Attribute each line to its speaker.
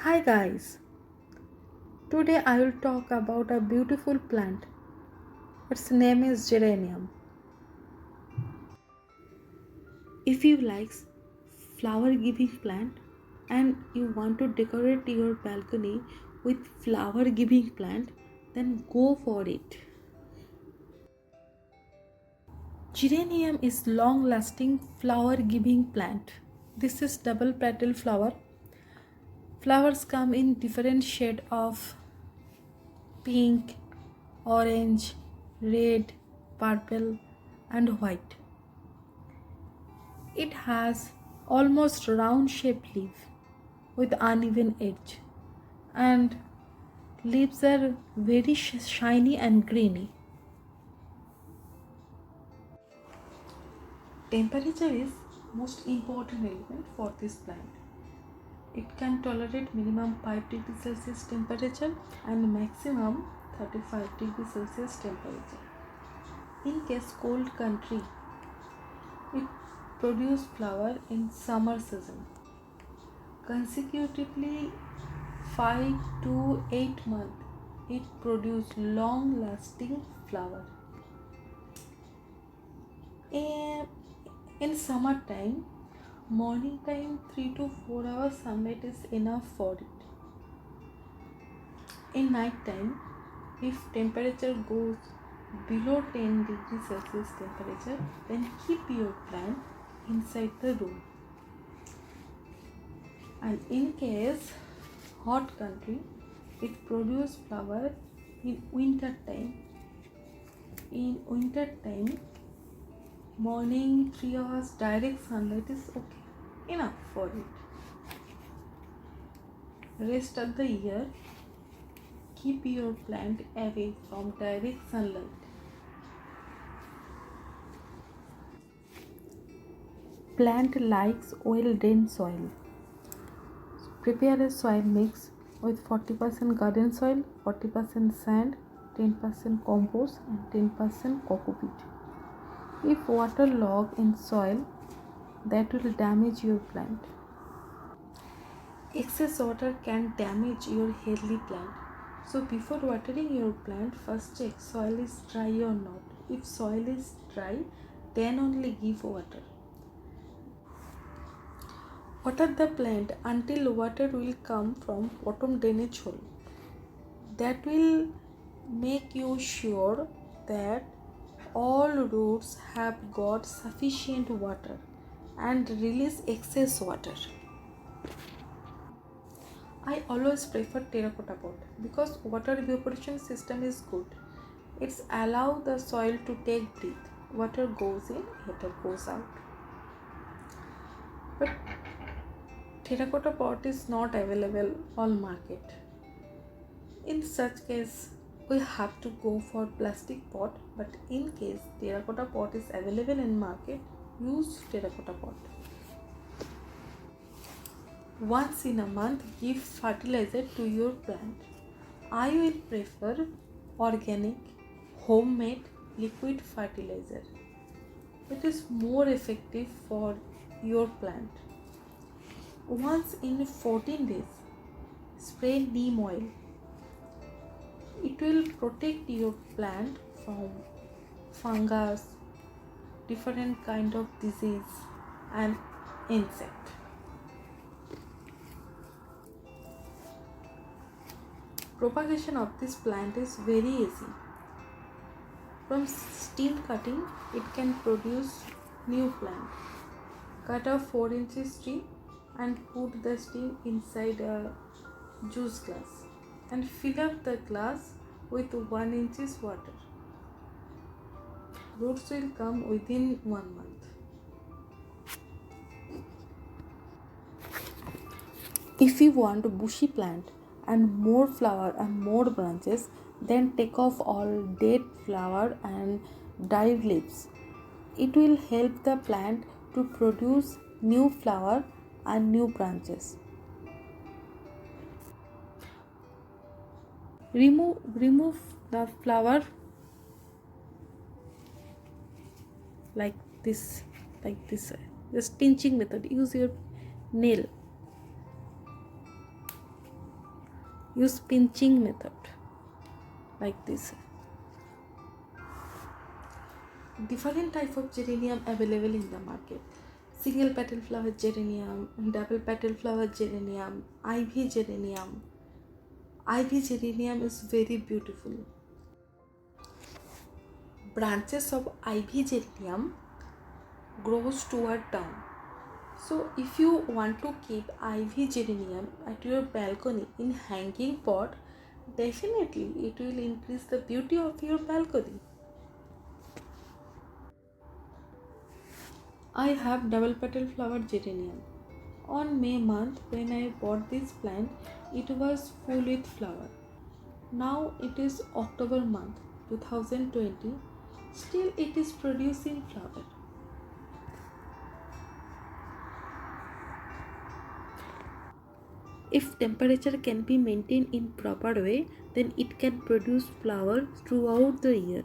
Speaker 1: Hi guys, today I will talk about a beautiful plant. Its name is geranium. If you like flower giving plant and you want to decorate your balcony with flower giving plant, then go for it. Geranium is long lasting flower giving plant. This is double petal flower. Flowers come in different shade of pink, orange, red, purple and white. It has almost round shaped leaf with uneven edge and leaves are very shiny and greeny. Temperature is most important element for this plant. It can tolerate minimum 5 degrees Celsius temperature and maximum 35 degrees Celsius temperature. In case cold country, it produce flower in summer season. Consecutively 5 to 8 months, it produce long lasting flower. In summertime, morning time 3 to 4 hours sunlight is enough for it. In night time, if temperature goes below 10 degrees Celsius temperature, then keep your plant inside the room. And in case hot country, it produce flower in winter time. In winter time, morning 3 hours direct sunlight is okay, enough for it. Rest of the year, keep your plant away from direct sunlight. Plant likes well drained soil. Prepare a soil mix with 40% garden soil, 40% sand, 10% compost and 10% cocopeat. If water log in soil, that will damage your plant. Excess water can damage your healthy plant. So before watering your plant, first check soil is dry or not. If soil is dry, then only give water. Water the plant until water will come from bottom drainage hole. That will make you sure that all roots have got sufficient water and release excess water. I always prefer terracotta pot because water evaporation system is good. It's allow the soil to take breath. Water goes in, water goes out. But terracotta pot is not available on market. In such case, we have to go for plastic pot. But in case terracotta pot is available in market, use terracotta pot. Once in a month, give fertilizer to your plant. I will prefer organic, homemade liquid fertilizer. It is more effective for your plant. Once in 14 days, spray neem oil. It will protect your plant from fungus, different kind of disease and insect. Propagation of this plant is very easy. From stem cutting, it can produce new plant. Cut a 4 inches tree and put the stem inside a juice glass and fill up the glass with 1 inches water. Roots will come within 1 month. If you want a bushy plant and more flower and more branches, then take off all dead flower and died leaves. It will help the plant to produce new flower and new branches. Remove the flower like this, just pinching method. Use your nail. use pinching method like this. Different type of geranium available in the market: single petal flower geranium, double petal flower geranium, ivy geranium. Ivy geranium is very beautiful. Branches of ivy geranium grows toward down. So if you want to keep ivy geranium at your balcony in hanging pot, definitely it will increase the beauty of your balcony. I have double petal flower geranium. On May month when I bought this plant, it was full with flower. Now it is October month 2020, still it is producing flower. If temperature can be maintained in proper way, then it can produce flower throughout the year.